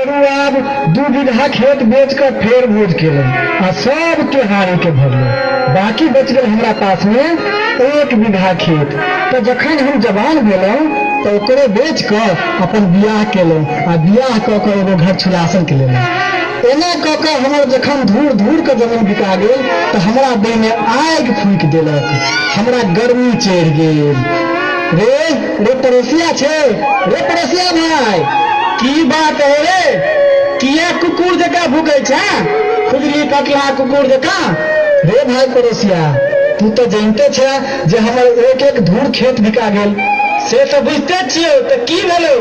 करूँ अब 2 बीघा खेत बेच कर फेर भोज केलूँ आ सब त्योहारी के भरलूँ। बाकी बच गल हमरा पास में 1 बीघा खेत। तो जखन हम जवान भेलूँ तो ओकरे बेच कर अपन बियाह केलूँ आ बियाह क के एगो घर छुलासन के लेलूँ। एना क के हमर जखन धूर धूर के जमीन बिका गेल तो हमरा देह में आग फूक देलक, हमरा गर्मी चढ़ गेल। रे रे पड़ोसिया छे, रे पड़ोसिया भाई की बात है रे? किया कुकुर जका भूकै छे? खुजली कटला कुकुर जका? रे भाई पड़ोसिया तू तो जानते छे जे हमर एक एक धूर खेत बिका गेल। से तो बुझते छियो, तो की भेलो?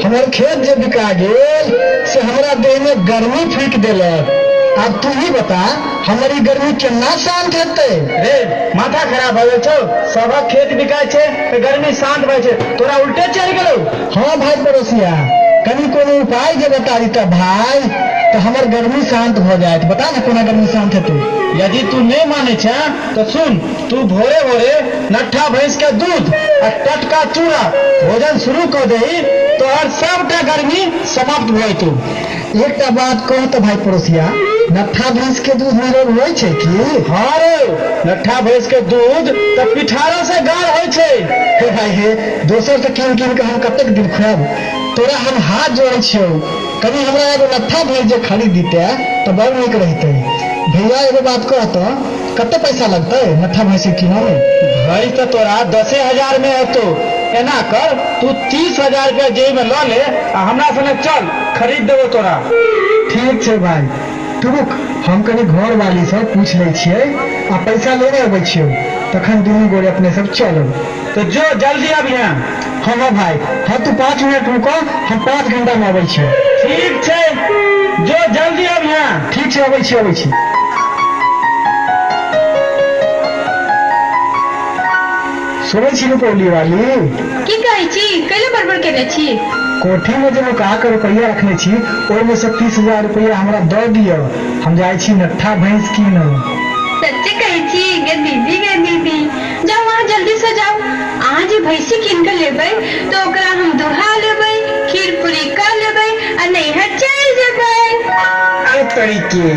हमर खेत जे बिका गेल से हमरा देह में गर्मी फूक देलक। अब तू ही बता हमारी गर्मी केना शांत हेतै? रे माथा खराब हो छो, सबक खेत बिकाय छे तो गर्मी शांत भय छे, तोरा उल्टे चढ़ गेलो। हाँ भाई पड़ोसिया कनी कोनो उपाय जे बता दीता भाई तो हमर गर्मी शांत हो जाए। बता ना कोना गर्मी शांत हेतै? यदि तू नहीं माने छे तो सुन, तू भोरे भोरे नट्ठा भैंस के दूध और टटका चूड़ा भोजन शुरू कर दही तो हर सबटा गर्मी समाप्त हो तू। एक बात कह तो भाई पड़ोसिया, नट्ठा भैंस के दूध में रोग होय छे की? हाँ रे, नट्ठा भैंस के दूध तो पिठारा से गाढ़ होय छे। हे भाई हे, दोसर से कीन कीन के हम कतेक दिन खुआब? तोरा हम हाथ जोड़े छियो, कभी हमरा एगो नट्ठा भैंस जे खरीद दीते तो बड़ नीक रहते। भैया एगो बात कह तो कते पैसा लगते नट्ठा भैंस किनो में? भैंस तो तोरा 10,000 में हेतो। एना कर तू 30,000 रुपया जेब में ल ले आ हमरा संगे चल, खरीद देबो तोरा। ठीक छे भाई, तू रुक हम कनी घर वाली सब पूछ ले छियै आ पैसा लेने अबै छियो, तखन दुनू गोरे अपने सब चलब। तो जो जल्दी अब यहाँ। हाँ भाई हाँ, तू 5 मिनट रुको, हम 5 घंटा में अबै छियो। ठीक छे, जो जल्दी अब यहाँ। ठीक छे, अबै छी अबै छी। सुनै छी रुपौली वाली की कहै छी? कैले बड़बड़ केने छी? कोठी में जो का के रुपया रखने छी ओहि में से 30,000 रुपया हमरा दे दियो, हम जाय छी नट्ठा भैंस कीनो। सच्चे कहै छी गे दीदी, जाओ वहाँ जल्दी से जाओ। आज भैंसी कीन के लेबै तो ओकरा हम दुहा लेबै, खीर पूरी का लेबै आ नैहर चल जेबै। अरे तरीके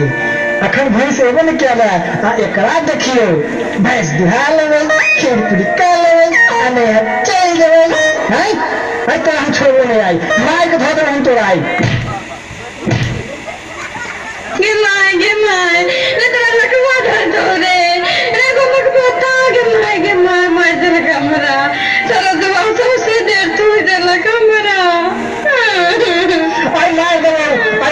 अखन भैंस एबे न केला आ एकरा देखियो, भैंस दुहा लेबै, खीर पूरी का लेबै आ नैहर चल जेबै। हैं भाई तो हम छोड़ो नहीं आई, मार के धो दे हम तोरा आई। गे माय रे तोरा लकवा धर दो रे गो लकवा ता गे माय मार दे हमरा सारा दुआ से देर तू दे हमरा। आई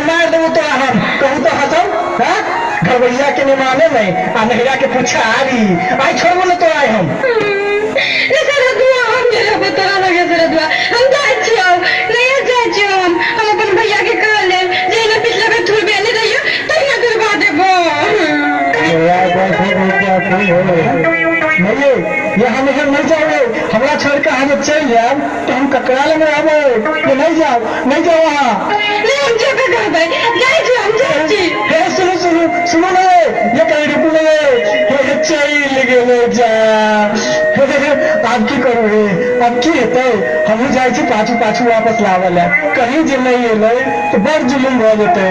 मार दे तोरा हम कहूं तो हंसो। हां घरवैया के निमाने में आ नहिरा के पुछारी आई छोड़बो न तोरा आई हम। रे सारा दुआ हम दे लेबो तोरा लगे, सारा दुआ हम जाय छियो, नहीं जाय छियो। हम अपन भैया के कह ले जे ने पिछले बेर थुरबे नहीं रहियो तइना दुर्गा देबो। नहीं ये हम इधर नहीं जाओगे, हमरा छोड़ के हम चल जाए तो हम ककराल में आबो। ये नहीं जाओ वहाँ। हम जेबे करबै, जाय छी हम जाय छी। हे सुनो ना, ये कहीं रुक ले चल गेले जा। अब की करोगे? अब की हेतै? हम जाय छी पाछू वापस लावल है, कहीं जे नहीं एलै तो बड़ जुलुम भ जेतै।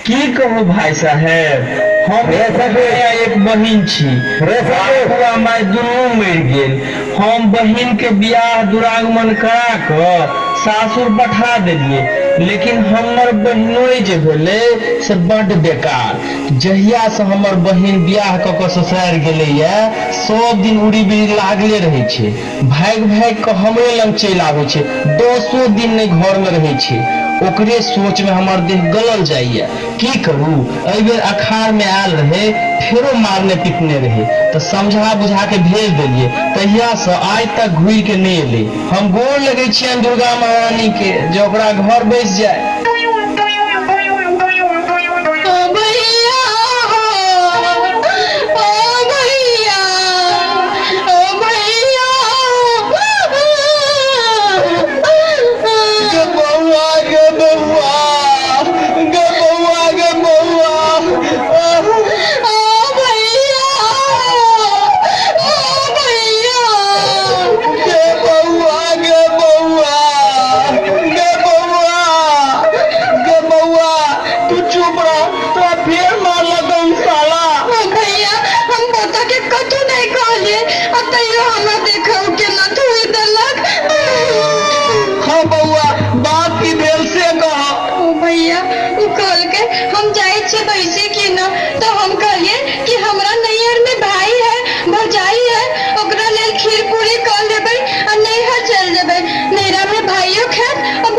की कहू भाई साहेब, हम एक बहिन छी, माय दुनू मर गेल। हम बहिन के बियाह दुरागमन करा कर सासुर पठा देलिए, लेकिन हमर बहिनो जे भेले से बड़ बेकार। जहिया से हमर बहिन बियाह क के ससुराल गेले ये, सब दिन उड़ी बिड़ी लागले रहे छे, भाग के हमरे लग चल आवे छे, 10 दिन नहीं घर में रहे छे। ओकरे सोच में हमार देह गलल जाइए। की करूं? अबेर अखाड़ में आयल रहे, फेरो मारने पीटने रहे तो समझा बुझा के भेज दिलिए, तहिया से आज तक घुर के नहीं एले। हम गोर लगे छियन दुर्गा महारानी के जे ओकरा घर बैस जाए।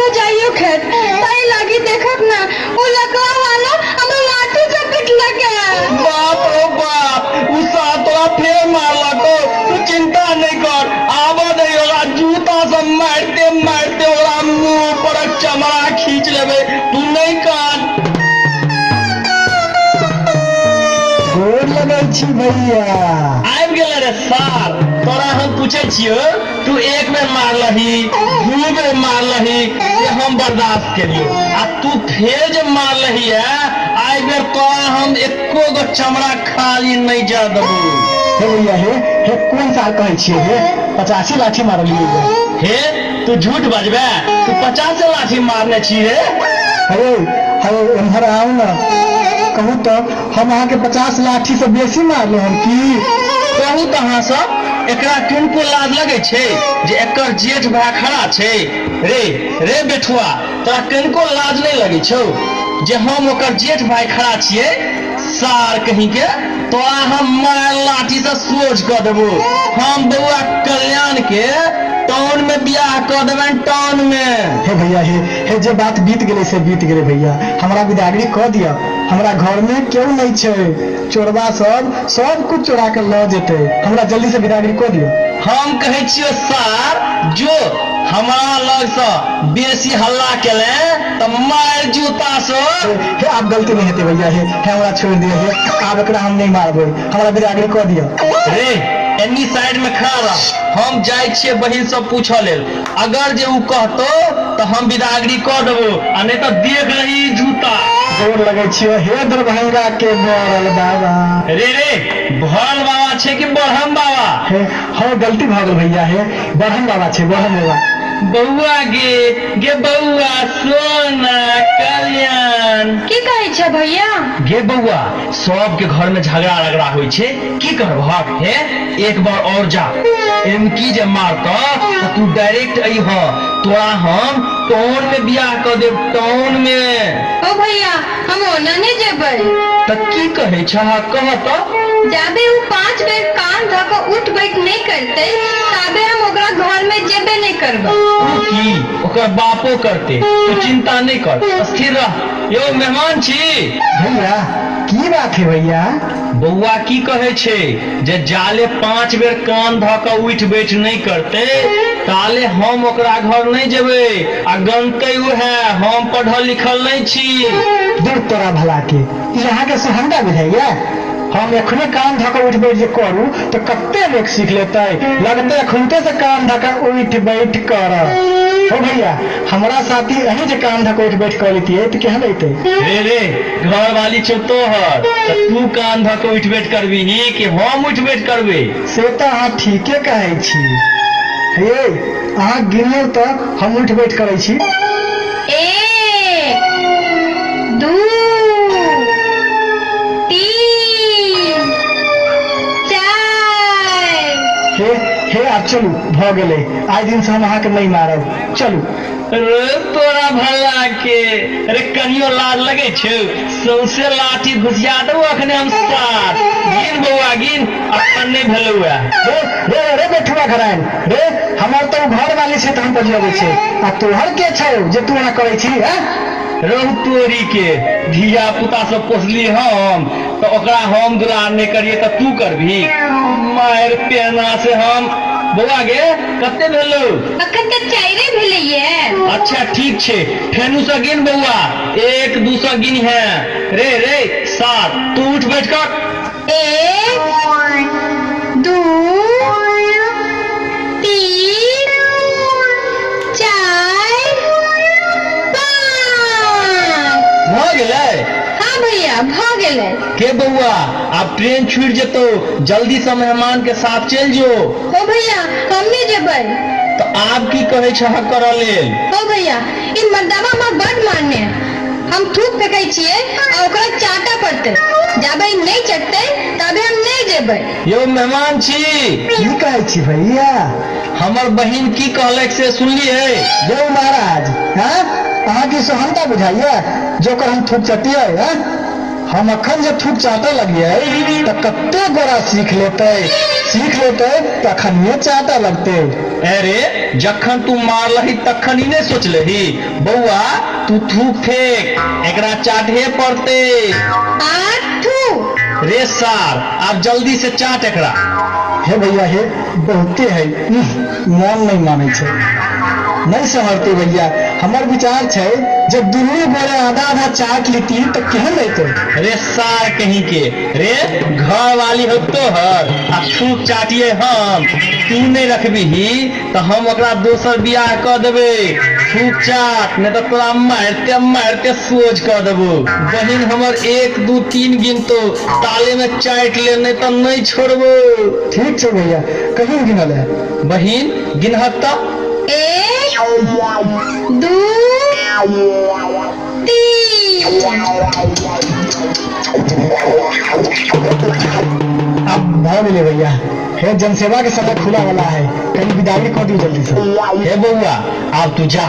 तो जाइयो खेत ताई लागी देखत ना वो लकवा वाला हमरा लाठी चपट लगे। बाप रे बाप उ सातवा फेर मारला को तू चिंता नहीं कर आवा दे ओला जूता से मारते मारते ओला मुंह पर चमड़ा खींच लेबे तू नहीं कान। गोर लगै छी भैया। आबि गेल रे सार तोरा हम पूछे छियो तू एक बेर मारलही दू बेर मारलही ये हम बर्दाश्त केलियो आ तू फेर जे मारलही है आई बेर तोरा हम एको गो चमड़ा खाली नहीं जा देबू। हे भैया हे कोन साल कहै छियै हे 85 लाठी मारलियै हे तू झूठ बजबे तू 50 लाठी मारने छी रे। अरे अरे एम्हर आउ ना कहू तो हम अहाँ के 50 लाठी से बेसी मारलो हम की कहू तो अहाँ सब एकरा किनको लाज लगे छे जे एकर जेठ भाई खड़ा छे रे रे बेठुआ तोरा किनको लाज नहीं लगे छौ जे हम ओकर जेठ भाई खड़ा छिए सार कहीं के तोरा हम मार लाठी से सोच कर देबो। हम बउआ कल्याण के टाउन में बियाह कर देबे टाउन में। हे भैया हे जे बात बीत गेले से बीत गेले भैया हमरा विदागरी कह दिया। हमरा घर में क्यों नहीं छे चोरबा सब कुछ चोरा के ल जेते हमरा जल्दी से विदागरी कह दियो। हम कहे छियो सार जो हमारा लग से बेसी हल्ला केले तो मार जूता से। हे आप गलती नहीं हेते भैया हे हमरा छोड़ दिए हे आप एकरा हम नहीं मारबे हमरा विदागरी कह दियो। रे एनी साइड में खड़ा रह हम जाय छिए बहिन सब पूछो लेल अगर जे उ कहतो तो हम विदागरी कर देबो आ नहीं तो देख रही जूता। गोर लगे छियो हे दरभंगा के बड़ल बाबा। रे भरल बाबा छे कि बढ़म बाबा। हे हो गलती भ गेल भैया हे बढ़म बाबा छे बढ़म बाबा। बउआ गे बउआ सोना कल्याण की कहै छ भैया। गे बउआ सबके घर में झगड़ा रगड़ा होइ छे की करबहक हे एक बार और जा एमकी जे मारता तो तू डायरेक्ट अइह तोरा हम टाउन में बियाह कर देब टाउन में। ओ भैया हम ओना नहीं जेबै त की कहै छह कह तो जाबे वो 5 बेर कान धक उठ बैठ नहीं करते ताबे हम ओकरा घर में जेबे नहीं करबै। तू की ओकर बापो करते तू चिंता नहीं कर स्थिर रह। यो मेहमान छी भैया की बात है भैया। बउआ की कहे छे जे जाले 5 बेर कान धक उठ बैठ नहीं करते ताले हम ओकरा घर नहीं जेबे आ गनते उहे हम पढ़ल लिखल नहीं छी। दूर तोरा भला के यहाँ के सहंगा बुझाइया हम एखने कान धक उठ बैठ जे करू तो कते लोग सीख लेते लगते खुनते से कान धक उठ बैठ कर। ओ भैया हमारा साथी अही जे कान धक उठ बैठ कर लेती तो केहन रहते। रे घर वाली चुतो हर तो तू कान धक उठ बैठ करबी ही कि हम उठ बैठ करबे। से तो अहाँ ठीके कहै छी हे अहाँ गिनो तो हम उठ बैठ करै छी। 1 2 3 4 हे आप चलू भ गेले आइ दिन से हम अहाँ के नहीं मारब चलू। रे तोरा भला के रे कनियो लाज लगे छौ सौसे लाठी घुसिया दो अखने हम साथ गिन बउआ गिन अपन नहीं भेलौ है। रे बेठुआ घरान रे हमर तो घर वाली से हम बजबै छे आ तोहर के छौ जे तू ना करै छी ह रहु तोरी के धिया पुता सब पोसली हम तो ओकरा हम दुलार नहीं करिए तो तू करबी मार पेना से हम बउआ गे कते भेलौ अखन तक चाइरे भेलैये। अच्छा ठीक छे फेनु से गिन बउआ 1 2 से गिन है रे 7 तू उठ बैठ कर 1 2 3 4 5 भ गेलै। हाँ भैया भ गेलै। के बउआ अब ट्रेन छूट जेतो जल्दी से मेहमान के साथ चल जो। ओ भैया हम नहीं जेबै। तो आप की कहे छह कर लेल। ओ भैया इन मर्दावा में बड़ मान्य हम थूक फेंकै छियै आ ओकरा चाटा पड़ते जाबे नहीं चटते तबे हम नहीं जेबै। यो मेहमान छी की कहै छी भैया। हमर बहिन की कहलक से सुनली है। यौ महाराज हैं अहाँ की सहनता बुझाइए जो कर हम थूक चटिए हम अखन जे थूक चाटे लगिए तो कते गोरा सीख लेते सीख लेते तखनिए चाटा लगते। अरे जखन तू मारलही तखन ही नहीं सोचलही बउआ तू थूक फेंक एकरा चाटे पड़ते। थू रे सार आप जल्दी से चाट एकरा। हे भैया हे बहुते है मन नहीं माने छे नहीं समझते भैया। हमार विचार छे जब दुनू बोले आधा आधा चाट लेती तो केहन लेते। रे सार कहीं के रे घर वाली हो तो हर आ थूक चाटिए हम तू नहीं रखबी तो हम ओकरा दोसर बियाह कर देबे। थूक चाट नहीं तो तोरा मारते मारते सोच कर देबो। बहिन हमर 1 2 3 गिन तो ताले में चाट ले नहीं तो नहीं छोड़बो। ठीक छे भैया कहीं गिनल है। बहिन गिनहत तो 1 2 3। अब भाव मिले भैया हे जनसेवा के समय खुला वाला है कहीं विदाई कर दी जल्दी से। हे बउआ अब तू जा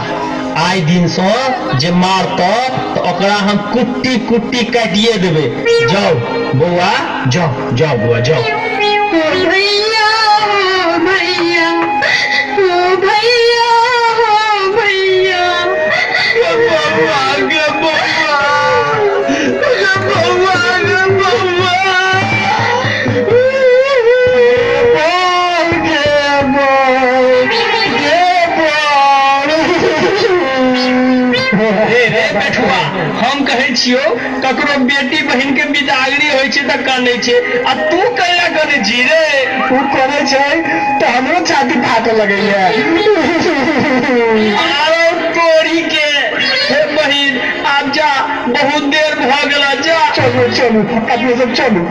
आइ दिन से जे मारता तो ओकरा हम कुट्टी कुट्टी काटिए देबे। जाओ बउआ जाओ जाओ बउआ जाओ। भैया भैया भैया भैया बउआ गे बउआ गे बउआ गे बउआ रे बेटुआ हम कहै छियो ककरो बेटी बहिन के बिदागरी होइ छै त कानै छै आ तू कैला करै छी रे। तू करे छे तो हमरो छाती फाटे लगे है। आरो तोरी के हे बहिन आब जा बहुत देर भ गेला जा। चलो चलो अपने सब चलो।